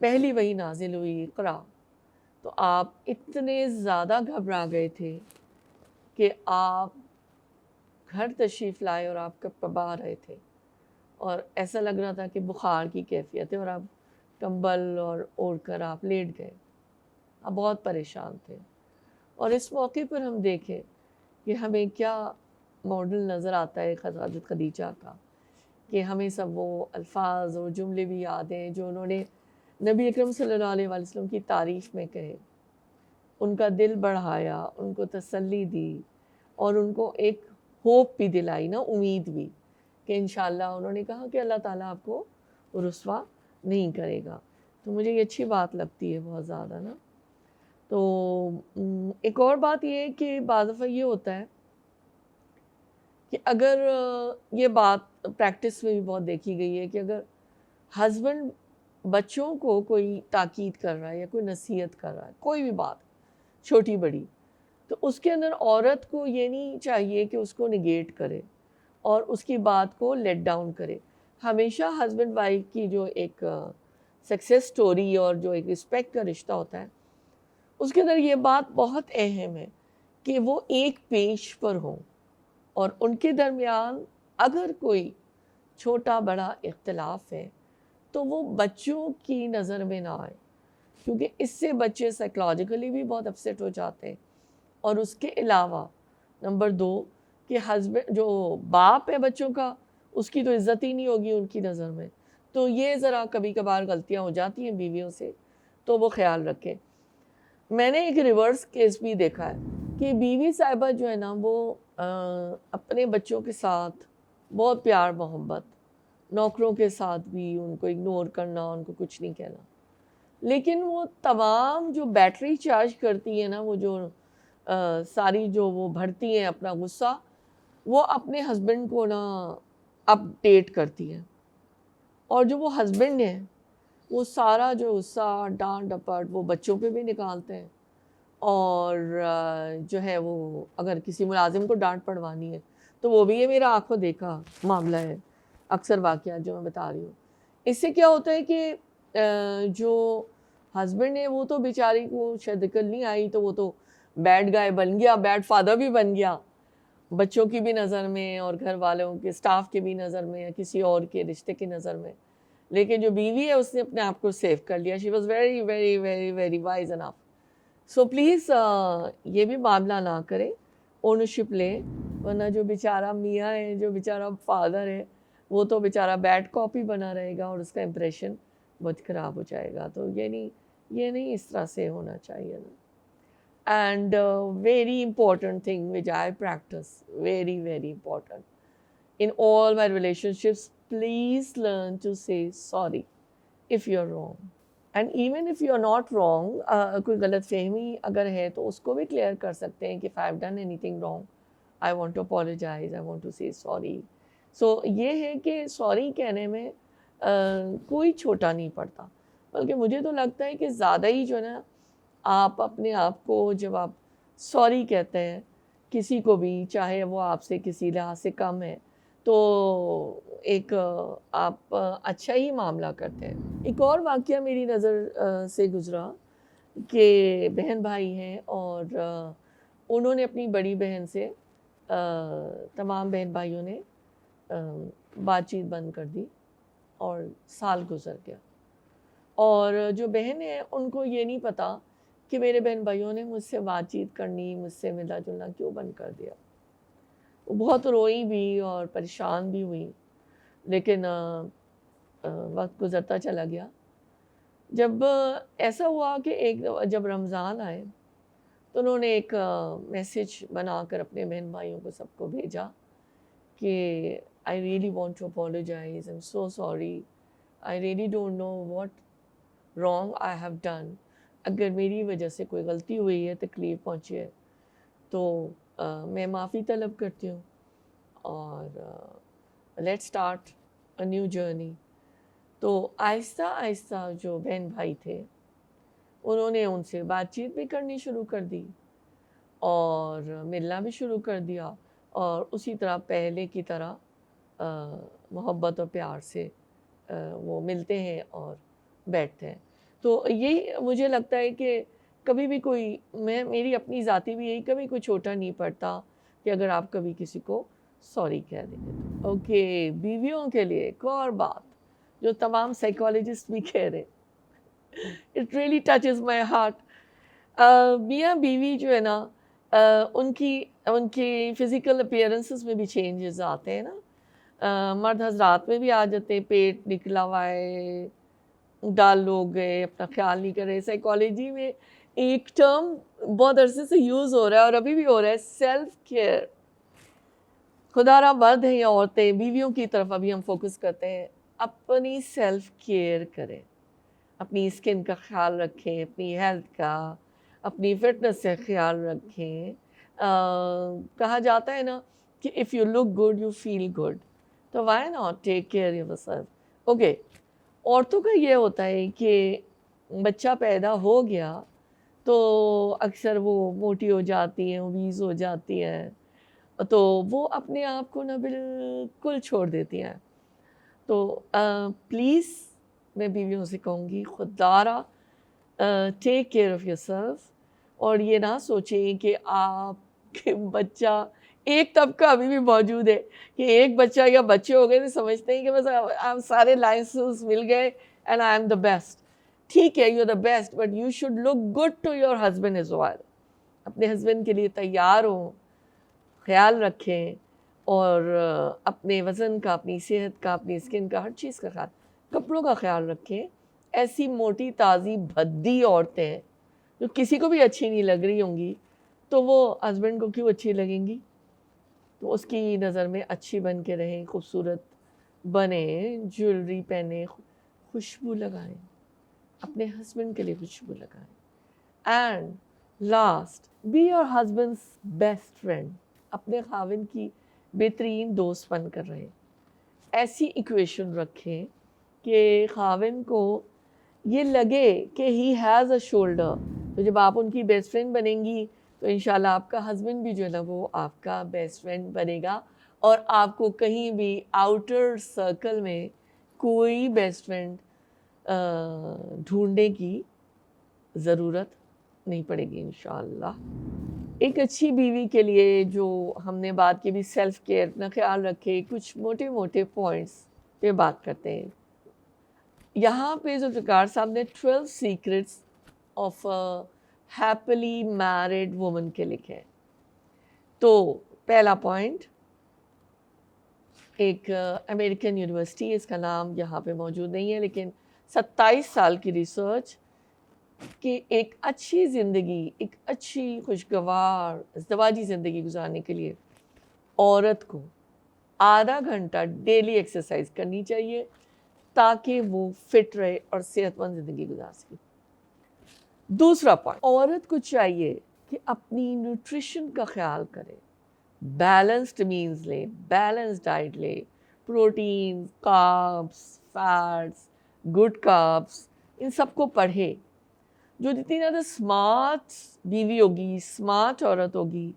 پہلی وحی نازل ہوئی اقرا، تو آپ اتنے زیادہ گھبرا گئے تھے کہ آپ گھر تشریف لائے اور آپ کپا رہے تھے، اور ایسا لگ رہا تھا کہ بخار کی کیفیت ہے، اور آپ کمبل اور اوڑھ کر آپ لیٹ گئے، آپ بہت پریشان تھے۔ اور اس موقع پر ہم دیکھیں کہ ہمیں کیا ماڈل نظر آتا ہے حضرت خدیجہ کا، کہ ہمیں سب وہ الفاظ اور جملے بھی یاد ہیں جو انہوں نے نبی اکرم صلی اللہ علیہ وسلم کی تعریف میں کہے، ان کا دل بڑھایا، ان کو تسلی دی اور ان کو ایک ہوپ بھی دلائی نا، امید بھی، کہ انشاءاللہ انہوں نے کہا کہ اللہ تعالیٰ آپ کو رسوا نہیں کرے گا. تو مجھے یہ اچھی بات لگتی ہے بہت زیادہ نا. تو ایک اور بات یہ ہے کہ بعض دفعہ یہ ہوتا ہے کہ اگر یہ بات پریکٹس میں بھی بہت دیکھی گئی ہے کہ اگر ہسبینڈ بچوں کو کوئی تاکید کر رہا ہے یا کوئی نصیحت کر رہا ہے، کوئی بھی بات چھوٹی بڑی، تو اس کے اندر عورت کو یہ نہیں چاہیے کہ اس کو نگیٹ کرے اور اس کی بات کو لیٹ ڈاؤن کرے. ہمیشہ ہسبینڈ وائف کی جو ایک سکسیس سٹوری اور جو ایک رسپیکٹ کا رشتہ ہوتا ہے، اس کے اندر یہ بات بہت اہم ہے کہ وہ ایک پیج پر ہوں اور ان کے درمیان اگر کوئی چھوٹا بڑا اختلاف ہے تو وہ بچوں کی نظر میں نہ آئے، کیونکہ اس سے بچے سائیکلوجیکلی بھی بہت اپسیٹ ہو جاتے ہیں. اور اس کے علاوہ نمبر 2 کہ ہسبینڈ جو باپ ہے بچوں کا، اس کی تو عزت ہی نہیں ہوگی ان کی نظر میں. تو یہ ذرا کبھی کبھار غلطیاں ہو جاتی ہیں بیویوں سے، تو وہ خیال رکھیں. میں نے ایک ریورس کیس بھی دیکھا ہے کہ بیوی صاحبہ جو ہے نا وہ اپنے بچوں کے ساتھ بہت پیار محبت، نوکروں کے ساتھ بھی ان کو اگنور کرنا، ان کو کچھ نہیں کہنا، لیکن وہ تمام جو بیٹری چارج کرتی ہے نا، وہ جو ساری جو وہ بھرتی ہیں اپنا غصہ، وہ اپنے ہسبینڈ کو نا اپڈیٹ کرتی ہیں. اور جو وہ ہسبینڈ ہیں وہ سارا جو غصہ ڈانٹ ڈپٹ وہ بچوں پہ بھی نکالتے ہیں. اور جو ہے وہ اگر کسی ملازم کو ڈانٹ پڑوانی ہے تو وہ بھی یہ میرا آنکھوں دیکھا معاملہ ہے، اکثر واقعات جو میں بتا رہی ہوں. اس سے کیا ہوتا ہے کہ جو ہسبینڈ ہے وہ تو بیچاری کو شاید عقل نہیں آئی، تو وہ تو بیڈ گائے بن گیا، بیڈ فادر بھی بن گیا بچوں کی بھی نظر میں اور گھر والوں کے اسٹاف کے بھی نظر میں یا کسی اور کے رشتے کی نظر میں. لیکن جو بیوی ہے اس نے اپنے آپ کو سیو کر لیا. She was very very very very wise enough. So please یہ بھی معاملہ نہ کرے، اونرشپ لیں، ورنہ جو بیچارہ میاں ہے، جو بیچارہ فادر ہے، وہ تو بیچارہ بیڈ کاپی بنا رہے گا اور اس کا امپریشن بہت خراب ہو جائے گا. تو یہ نہیں اس طرح سے ہونا چاہیے نا. And very important thing which I practice, very, very important. In all my relationships, please learn to say sorry if you're wrong. And even if you're not wrong, کوئی غلط فہمی اگر ہے تو اس کو بھی کلیئر کر سکتے ہیں کہ if I've done anything wrong, I want to apologize, I want to say sorry. So یہ ہے کہ sorry کہنے میں کوئی چھوٹا نہیں پڑتا، بلکہ مجھے تو لگتا ہے کہ زیادہ ہی جو ہے نا، آپ اپنے آپ کو جب آپ سوری کہتے ہیں کسی کو بھی، چاہے وہ آپ سے کسی لحاظ سے کم ہے، تو ایک آپ اچھا ہی معاملہ کرتے ہیں. ایک اور واقعہ میری نظر سے گزرا کہ بہن بھائی ہیں اور انہوں نے اپنی بڑی بہن سے، تمام بہن بھائیوں نے بات چیت بند کر دی اور سال گزر گیا. اور جو بہن ہیں ان کو یہ نہیں پتا کہ میرے بہن بھائیوں نے مجھ سے بات چیت کرنی، مجھ سے ملنا جلنا کیوں بند کر دیا. وہ بہت روئی بھی اور پریشان بھی ہوئی، لیکن وقت گزرتا چلا گیا. جب ایسا ہوا کہ جب رمضان آئے تو انہوں نے ایک میسیج بنا کر اپنے بہن بھائیوں کو سب کو بھیجا کہ I really want to apologize, I'm so sorry, I really don't know what wrong I have done. اگر میری وجہ سے کوئی غلطی ہوئی ہے، تکلیف پہنچی ہے، تو میں معافی طلب کرتی ہوں اور let start a new journey. تو آہستہ آہستہ جو بہن بھائی تھے انہوں نے ان سے بات چیت بھی کرنی شروع کر دی اور ملنا بھی شروع کر دیا، اور اسی طرح پہلے کی طرح محبت اور پیار سے وہ ملتے ہیں اور بیٹھتے ہیں. تو یہی مجھے لگتا ہے کہ کبھی بھی کوئی، میری اپنی ذاتی بھی یہی، کبھی کوئی چھوٹا نہیں پڑتا کہ اگر آپ کبھی کسی کو سوری کہہ دیں گے. اوکے، بیویوں کے لیے ایک اور بات جو تمام سائیکالوجسٹ بھی کہہ رہے، it really touches my heart. میاں بیوی جو ہے نا، ان کی ان کی فزیکل اپیئرنسز میں بھی چینجز آتے ہیں نا. مرد حضرات میں بھی آ جاتے ہیں, پیٹ نکلا ہوا ہے, ڈال ہو گئے, اپنا خیال نہیں کر رہے. سائیکالوجی میں ایک ٹرم بہت عرصے سے یوز ہو رہا ہے اور ابھی بھی ہو رہا ہے, سیلف کیئر. خدا را مرد ہیں یا عورتیں, بیویوں کی طرف ابھی ہم فوکس کرتے ہیں. اپنی سیلف کیئر کریں, اپنی اسکن کا خیال رکھیں, اپنی ہیلتھ کا, اپنی فٹنس سے خیال رکھیں. کہا جاتا ہے نا کہ if you look good you feel good, تو why not take care yourself. Okay, عورتوں کا یہ ہوتا ہے کہ بچہ پیدا ہو گیا تو اکثر وہ موٹی ہو جاتی ہیں, اوبیز ہو جاتی ہیں, تو وہ اپنے آپ کو نا بالکل چھوڑ دیتی ہیں. تو پلیز میں بیویوں سے کہوں گی, خدارا take care of your self. اور یہ نہ سوچیں کہ آپ کے بچہ, ایک طبقہ ابھی بھی موجود ہے کہ ایک بچہ یا بچے ہو گئے تو سمجھتے ہیں کہ بس سارے لائسنس مل گئے and I am the best. ٹھیک ہے, you are the best, but you should look good to your husband as well. اپنے ہسبینڈ کے لیے تیار ہوں, خیال رکھیں, اور اپنے وزن کا, اپنی صحت کا, اپنی اسکن کا, ہر چیز کا خیال, کپڑوں کا خیال رکھیں. ایسی موٹی تازی بھدی عورتیں جو کسی کو بھی اچھی نہیں لگ رہی ہوں گی, تو وہ ہسبینڈ کو کیوں اچھی لگیں گی؟ تو اس کی نظر میں اچھی بن کے رہیں, خوبصورت بنیں, جویلری پہنیں, خوشبو لگائیں, اپنے ہسبینڈ کے لیے خوشبو لگائیں. And last, be your husband's best friend. اپنے خاوند کی بہترین دوست بن کر رہیں. ایسی ایکویشن رکھیں کہ خاوند کو یہ لگے کہ ہی ہیز اے شولڈر. تو جب آپ ان کی بیسٹ فرینڈ بنیں گی تو انشاءاللہ آپ کا ہسبینڈ بھی جو ہے نا وہ آپ کا بیسٹ فرینڈ بنے گا, اور آپ کو کہیں بھی آؤٹر سرکل میں کوئی بیسٹ فرینڈ ڈھونڈنے کی ضرورت نہیں پڑے گی انشاءاللہ. ایک اچھی بیوی کے لیے جو ہم نے بات کی بھی, سیلف کیئر, اپنا خیال رکھے. کچھ موٹے موٹے پوائنٹس پہ بات کرتے ہیں. یہاں پہ ذوالفقار صاحب نے 12 secrets of happily married women کے لکھے ہیں. تو پہلا پوائنٹ, ایک امریکن یونیورسٹی ہے, اس کا نام یہاں پہ موجود نہیں ہے, لیکن 27 سال کی ریسرچ کہ ایک اچھی زندگی, ایک اچھی خوشگوار ازدواجی زندگی گزارنے کے لیے عورت کو آدھا گھنٹہ ڈیلی ایکسرسائز کرنی چاہیے تاکہ وہ فٹ رہے اور صحت مند زندگی گزار سکے. دوسرا پوائنٹ, عورت کو چاہیے کہ اپنی نیوٹریشن کا خیال کرے, بیلنسڈ مینز لے, بیلنس ڈائٹ لے, protein, carbs, fats, good carbs, ان سب کو پڑھے. جو جتنی زیادہ اسمارٹ بیوی ہوگی, اسمارٹ عورت ہوگی,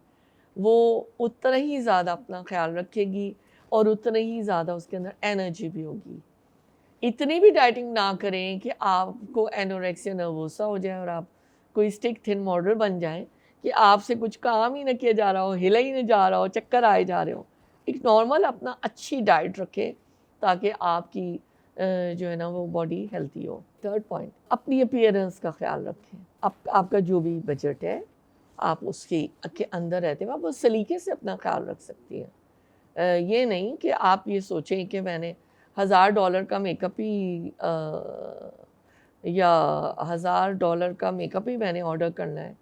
وہ اتنا ہی زیادہ اپنا خیال رکھے گی اور اتنا ہی زیادہ اس کے اندر انرجی بھی ہوگی. اتنی بھی ڈائٹنگ نہ کریں کہ آپ کو اینوریکسیا نروسا ہو جائے اور آپ کوئی اسٹک تھن ماڈل بن جائیں کہ آپ سے کچھ کام ہی نہ کیا جا رہا ہو, ہلا ہی نہ جا رہا ہو, چکر آئے جا رہے ہو. ایک نارمل اپنا اچھی ڈائٹ رکھے تاکہ آپ کی جو ہے نا وہ باڈی ہیلتھی ہو. تھرڈ پوائنٹ, اپنی اپیئرنس کا خیال رکھیں. آپ کا جو بھی بجٹ ہے آپ اس کے اندر رہتے ہوئے آپ اس سلیقے سے اپنا خیال رکھ سکتی ہیں. یہ نہیں کہ آپ یہ سوچیں کہ میں نے $1000 کا میک اپ ہی یا $1000 کا میک اپ ہی میں نے آرڈر کرنا ہے.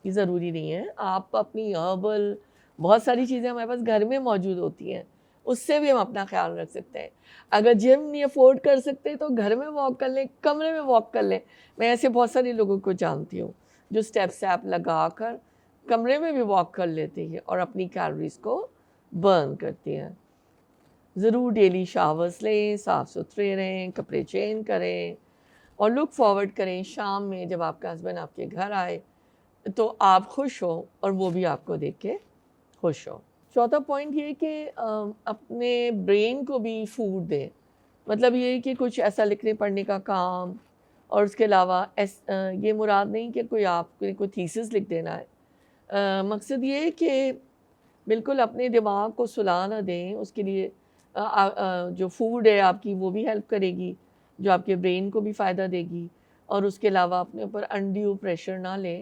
یہ ضروری نہیں ہے. آپ اپنی ہربل, بہت ساری چیزیں ہمارے پاس گھر میں موجود ہوتی ہیں, اس سے بھی ہم اپنا خیال رکھ سکتے ہیں. اگر جم نہیں افورڈ کر سکتے تو گھر میں واک کر لیں, کمرے میں واک کر لیں. میں ایسے بہت سارے لوگوں کو جانتی ہوں جو اسٹیپس ایپ لگا کر کمرے میں بھی واک کر لیتی ہیں اور اپنی کیلوریز کو برن کرتی ہیں. ضرور ڈیلی شاورز لیں, صاف ستھرے رہیں, کپڑے چینج کریں, اور لک فارورڈ کریں شام میں جب آپ کا ہسبینڈ آپ کے گھر آئے تو آپ خوش ہو اور وہ بھی آپ کو دیکھ کے خوش ہو. چوتھا پوائنٹ یہ کہ اپنے برین کو بھی فوڈ دیں. مطلب یہ کہ کچھ ایسا لکھنے پڑھنے کا کام, اور اس کے علاوہ یہ مراد نہیں کہ کوئی آپ کوئی تھیسس لکھ دینا ہے. مقصد یہ کہ بالکل اپنے دماغ کو سلا نہ دیں. اس کے لیے جو فوڈ ہے آپ کی وہ بھی ہیلپ کرے گی, جو آپ کے برین کو بھی فائدہ دے گی. اور اس کے علاوہ اپنے اوپر انڈیو پریشر نہ لیں.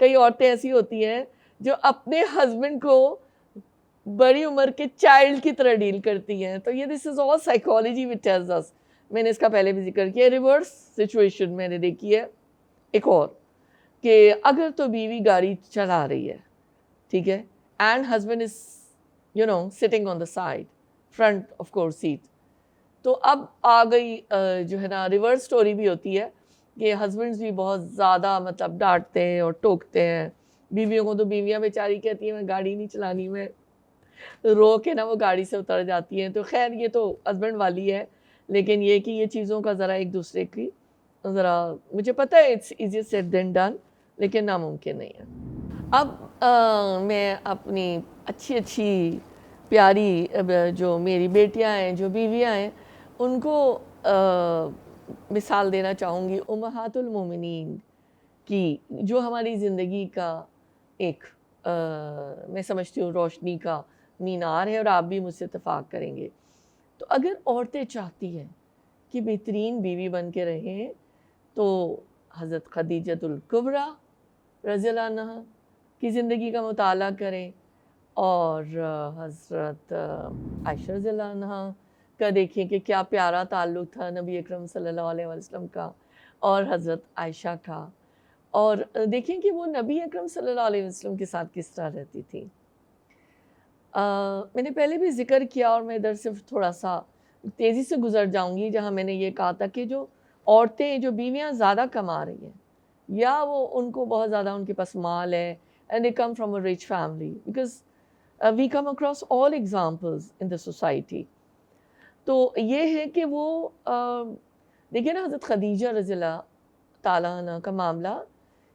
کئی عورتیں ایسی ہوتی ہیں جو اپنے ہسبینڈ کو بڑی عمر کے چائلڈ کی طرح ڈیل کرتی ہیں. تو یہ دس از آل سائیکالوجی وچ ٹیلز اس. میں نے اس کا پہلے بھی ذکر کیا. ریورس سچویشن میں نے دیکھی ہے ایک اور, کہ اگر تو بیوی گاڑی چلا رہی ہے, ٹھیک ہے, and husband is sitting on the side front of course seat, تو اب آ گئی جو ہے نا ریورس اسٹوری بھی ہوتی ہے کہ ہسبینڈس بھی بہت زیادہ مطلب ڈانٹتے ہیں اور ٹوکتے ہیں بیویوں کو. تو بیویاں بیچاری کہتی ہیں میں گاڑی نہیں چلانی, میں رو کے نا وہ گاڑی سے اتر جاتی ہیں. تو خیر یہ تو ہسبینڈ والی ہے, لیکن یہ کہ یہ چیزوں کا ذرا ایک دوسرے کی ذرا, مجھے پتہ ہے it's easier said than done, لیکن ناممکن نہیں ہے. اب میں اپنی اچھی پیاری جو میری بیٹیاں ہیں, جو بیویاں ہیں, ان کو مثال دینا چاہوں گی امہات المومنین کی, جو ہماری زندگی کا ایک میں سمجھتی ہوں روشنی کا مینار ہے, اور آپ بھی مجھ سے اتفاق کریں گے. تو اگر عورتیں چاہتی ہیں کہ بہترین بیوی بن کے رہیں, تو حضرت خدیجۃ الکبریٰ رضی اللہ عنہا کی زندگی کا مطالعہ کریں, اور حضرت عائشہ رضی اللہ عنہا کا دیکھیں کہ کیا پیارا تعلق تھا نبی اکرم صلی اللہ علیہ وسلم کا اور حضرت عائشہ کا, اور دیکھیں کہ وہ نبی اکرم صلی اللہ علیہ وسلم کے ساتھ کس طرح رہتی تھی. میں نے پہلے بھی ذکر کیا, اور میں ادھر صرف تھوڑا سا تیزی سے گزر جاؤں گی, جہاں میں نے یہ کہا تھا کہ جو عورتیں, جو بیویاں زیادہ کما رہی ہیں, یا وہ ان کو بہت زیادہ ان کے پاس مال ہے, and they come from a rich family, because we come across all examples in the society. تو یہ ہے کہ وہ دیکھیں نا حضرت خدیجہ رضی اللہ تعالیٰ عنہ کا معاملہ,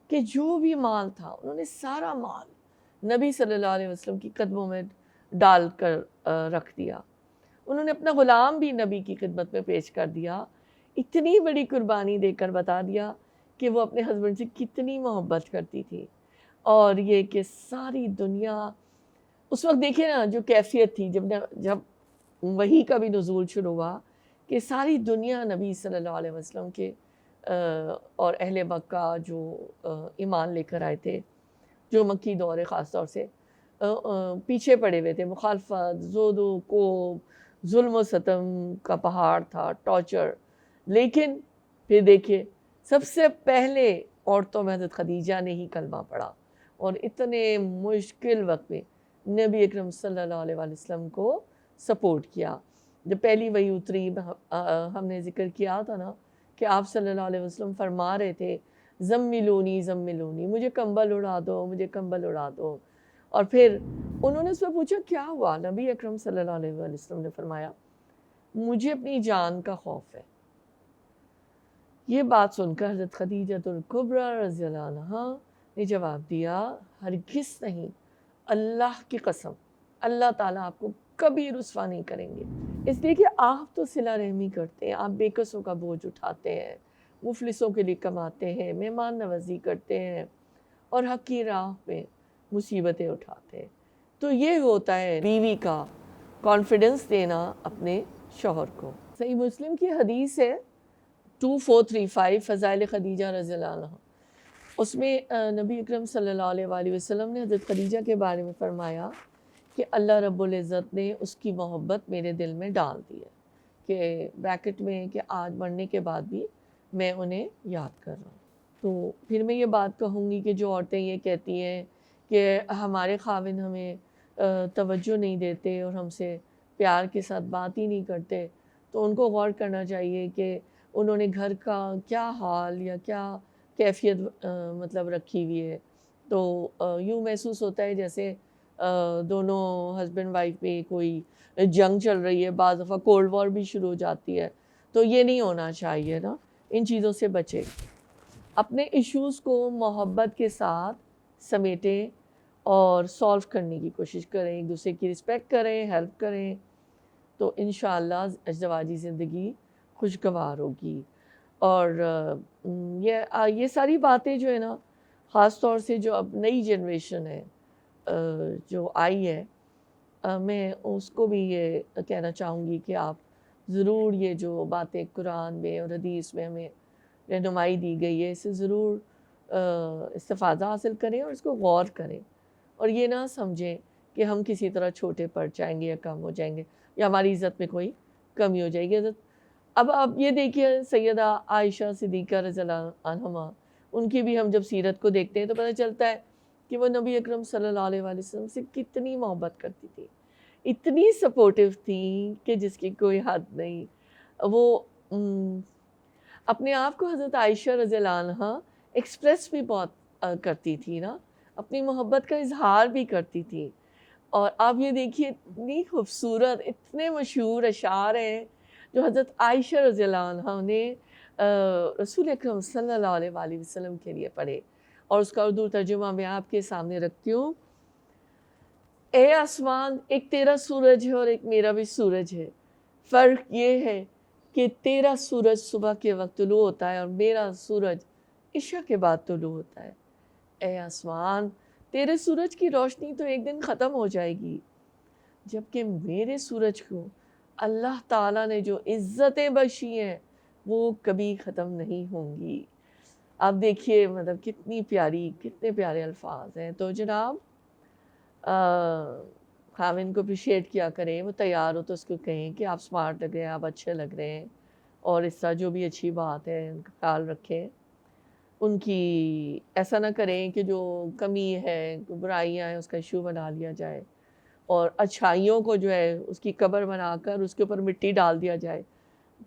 کہ جو بھی مال تھا انہوں نے سارا مال نبی صلی اللہ علیہ وسلم کی قدموں میں ڈال کر رکھ دیا. انہوں نے اپنا غلام بھی نبی کی خدمت میں پیش کر دیا, اتنی بڑی قربانی دے کر بتا دیا کہ وہ اپنے ہسبینڈ سے کتنی محبت کرتی تھی. اور یہ کہ ساری دنیا اس وقت دیکھیں نا جو کیفیت تھی, جب وحی کا بھی نزول شروع ہوا, کہ ساری دنیا نبی صلی اللہ علیہ وسلم کے اور اہل مکہ جو ایمان لے کر آئے تھے, جو مکی دور ہے خاص طور سے پیچھے پڑے ہوئے تھے, مخالفت, زود و کوب, ظلم و ستم کا پہاڑ تھا, ٹارچر. لیکن پھر دیکھیے سب سے پہلے عورتوں میں حضرت خدیجہ نے ہی کلمہ پڑھا, اور اتنے مشکل وقت میں نبی اکرم صلی اللہ علیہ وسلم کو سپورٹ کیا. جب پہلی وحی اتری, ہم نے ذکر کیا تھا نا کہ آپ صلی اللہ علیہ وسلم فرما رہے تھے زملونی زملونی, مجھے کمبل اڑا دو, مجھے کمبل اڑا دو. اور پھر انہوں نے اس پہ پوچھا کیا ہوا, نبی اکرم صلی اللہ علیہ وسلم نے فرمایا مجھے اپنی جان کا خوف ہے. یہ بات سن کر حضرت خدیجۃ الکبریٰ رضی اللہ عنہا نے جواب دیا ہرگز نہیں, اللہ کی قسم اللہ تعالیٰ آپ کو کبھی رسوا نہیں کریں گے. اس لیے کہ آپ تو صلہ رحمی کرتے ہیں, آپ بے کسوں کا بوجھ اٹھاتے ہیں, مفلسوں کے لیے کماتے ہیں, مہمان نوازی کرتے ہیں, اور حق کی راہ پہ مصیبتیں اٹھاتے ہیں. تو یہ ہوتا ہے بیوی کا کانفیڈنس دینا اپنے شوہر کو. صحیح مسلم کی حدیث ہے 2435 فضائل خدیجہ رضی اللہ عنہ, اس میں نبی اکرم صلی اللہ علیہ وآلہ وسلم نے حضرت خدیجہ کے بارے میں فرمایا کہ اللہ رب العزت نے اس کی محبت میرے دل میں ڈال دی ہے, کہ بریکٹ میں کہ آج مرنے کے بعد بھی میں انہیں یاد کر رہا ہوں. تو پھر میں یہ بات کہوں گی کہ جو عورتیں یہ کہتی ہیں کہ ہمارے خاوند ہمیں توجہ نہیں دیتے اور ہم سے پیار کے ساتھ بات ہی نہیں کرتے, تو ان کو غور کرنا چاہیے کہ انہوں نے گھر کا کیا حال یا کیا کیفیت مطلب رکھی ہوئی ہے. تو یوں محسوس ہوتا ہے جیسے دونوں ہسبینڈ وائف میں کوئی جنگ چل رہی ہے, بعض دفعہ کولڈ وار بھی شروع ہو جاتی ہے. تو یہ نہیں ہونا چاہیے نا, ان چیزوں سے بچیں, اپنے ایشوز کو محبت کے ساتھ سمیٹیں اور سولو کرنے کی کوشش کریں, ایک دوسرے کی رسپیکٹ کریں, ہیلپ کریں, تو انشاءاللہ ازدواجی زندگی خوشگوار ہوگی. اور یہ ساری باتیں جو ہے نا, خاص طور سے جو اب نئی جنریشن ہے جو آئی ہے, میں اس کو بھی یہ کہنا چاہوں گی کہ آپ ضرور یہ جو باتیں قرآن میں اور حدیث میں ہمیں رہنمائی دی گئی ہے, اسے ضرور استفادہ حاصل کریں اور اس کو غور کریں، اور یہ نہ سمجھیں کہ ہم کسی طرح چھوٹے پڑ جائیں گے یا کم ہو جائیں گے یا ہماری عزت میں کوئی کمی ہو جائے گی۔ اب یہ دیکھیے سیدہ عائشہ صدیقہ رضی اللہ عنہما، ان کی بھی ہم جب سیرت کو دیکھتے ہیں تو پتہ چلتا ہے کہ وہ نبی اکرم صلی اللہ علیہ وآلہ وسلم سے کتنی محبت کرتی تھی، اتنی سپورٹیو تھیں کہ جس کی کوئی حد نہیں۔ وہ اپنے آپ کو حضرت عائشہ رضی اللہ عنہ ایکسپریس بھی بہت کرتی تھی نا، اپنی محبت کا اظہار بھی کرتی تھی۔ اور آپ یہ دیکھیے اتنی خوبصورت، اتنے مشہور اشعار ہیں جو حضرت عائشہ رضی اللہ عنہ نے رسول اکرم صلی اللہ علیہ وآلہ وسلم کے لیے پڑھے، اور اس کا اردو ترجمہ میں آپ کے سامنے رکھتی ہوں۔ اے آسمان، ایک تیرا سورج ہے اور ایک میرا بھی سورج ہے، فرق یہ ہے کہ تیرا سورج صبح کے وقت طلوع ہوتا ہے اور میرا سورج عشاء کے بعد طلوع ہوتا ہے۔ اے آسمان، تیرے سورج کی روشنی تو ایک دن ختم ہو جائے گی، جبکہ میرے سورج کو اللہ تعالیٰ نے جو عزتیں بخشی ہیں وہ کبھی ختم نہیں ہوں گی۔ آپ دیکھیے مطلب کتنی پیاری، کتنے پیارے الفاظ ہیں۔ تو جناب خاوند کو اپریشیٹ کیا کریں، وہ تیار ہو تو اس کو کہیں کہ آپ سمارٹ لگ رہے ہیں، آپ اچھے لگ رہے ہیں، اور اس طرح جو بھی اچھی بات ہے ان کا خیال رکھیں، ان کی ایسا نہ کریں کہ جو کمی ہے، برائیاں ہیں، اس کا ایشو بنا لیا جائے، اور اچھائیوں کو جو ہے اس کی قبر بنا کر اس کے اوپر مٹی ڈال دیا جائے،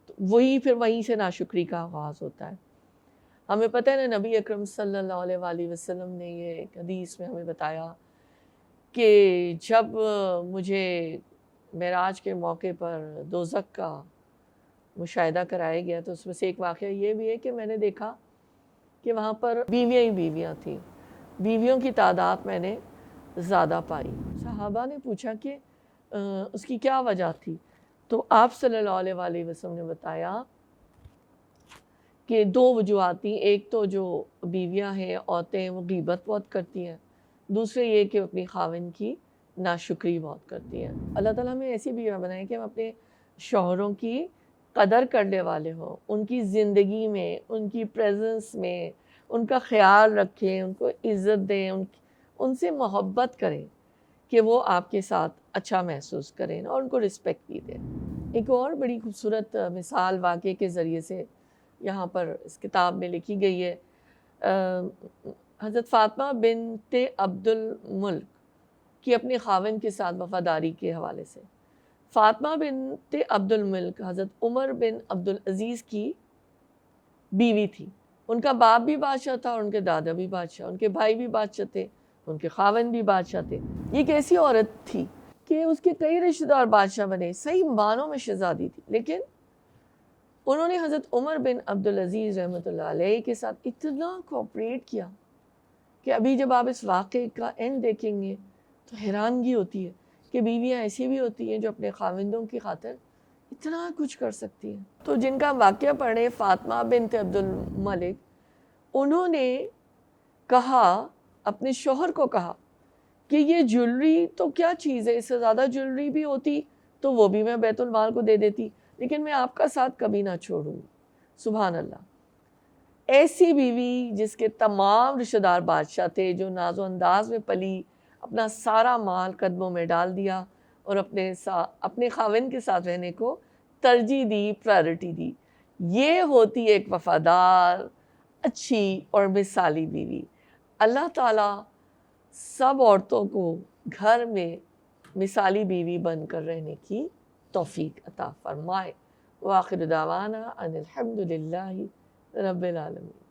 تو وہی پھر وہیں سے ناشکری کا آغاز ہوتا ہے۔ ہمیں پتہ ہے نا، نبی اکرم صلی اللہ علیہ وآلہ وسلم نے یہ ایک حدیث میں ہمیں بتایا کہ جب مجھے معراج کے موقع پر دوزخ کا مشاہدہ کرایا گیا تو اس میں سے ایک واقعہ یہ بھی ہے کہ میں نے دیکھا کہ وہاں پر بیویاں ہی بیویاں تھیں، بیویوں کی تعداد میں نے زیادہ پائی۔ صحابہ نے پوچھا کہ اس کی کیا وجہ تھی، تو آپ صلی اللہ علیہ وآلہ وسلم نے بتایا کہ دو وجوہات تھیں۔ ایک تو جو بیویاں ہیں، عورتیں، وہ غیبت بہت کرتی ہیں، دوسرے یہ کہ اپنی خاوند کی ناشکری بہت کرتی ہیں۔ اللہ تعالیٰ ہمیں ایسی بیویاں بنائیں کہ ہم اپنے شوہروں کی قدر کرنے والے ہوں، ان کی زندگی میں، ان کی پریزنس میں ان کا خیال رکھیں، ان کو عزت دیں، ان سے محبت کریں کہ وہ آپ کے ساتھ اچھا محسوس کریں اور ان کو رسپیکٹ بھی دیں۔ ایک اور بڑی خوبصورت مثال واقعے کے ذریعے سے یہاں پر اس کتاب میں لکھی گئی ہے۔ حضرت فاطمہ بنت عبد الملک کی اپنے خاوند کے ساتھ وفاداری کے حوالے سے۔ فاطمہ بنت عبد الملک حضرت عمر بن عبد العزیز کی بیوی تھی۔ ان کا باپ بھی بادشاہ تھا اور ان کے دادا بھی بادشاہ، ان کے بھائی بھی بادشاہ تھے، ان کے خاوند بھی بادشاہ تھے۔ یہ ایک ایسی عورت تھی کہ اس کے کئی رشتہ دار بادشاہ بنے، صحیح معنوں میں شہزادی تھی، لیکن انہوں نے حضرت عمر بن عبد العزیز رحمۃ اللہ علیہ کے ساتھ اتنا کوآپریٹ کیا کہ ابھی جب آپ اس واقعے کا اینڈ دیکھیں گے تو حیرانگی ہوتی ہے کہ بیویاں ایسی بھی ہوتی ہیں جو اپنے خاوندوں کی خاطر اتنا کچھ کر سکتی ہیں۔ تو جن کا واقعہ پڑھیں، فاطمہ بنت عبد الملک، انہوں نے کہا، اپنے شوہر کو کہا کہ یہ جولری تو کیا چیز ہے، اس سے زیادہ جولری بھی ہوتی تو وہ بھی میں بیت المال کو دے دیتی، لیکن میں آپ کا ساتھ کبھی نہ چھوڑوں گی۔ سبحان اللہ، ایسی بیوی جس کے تمام رشتہ دار بادشاہ تھے، جو ناز و انداز میں پلی، اپنا سارا مال قدموں میں ڈال دیا اور اپنے خاوند کے ساتھ رہنے کو ترجیح دی، پرائرٹی دی۔ یہ ہوتی ایک وفادار، اچھی اور مثالی بیوی۔ اللہ تعالیٰ سب عورتوں کو گھر میں مثالی بیوی بن کر رہنے کی توفیق عطا فرمائے۔ وآخر دعوانا ان الحمد للہ رب العالمین۔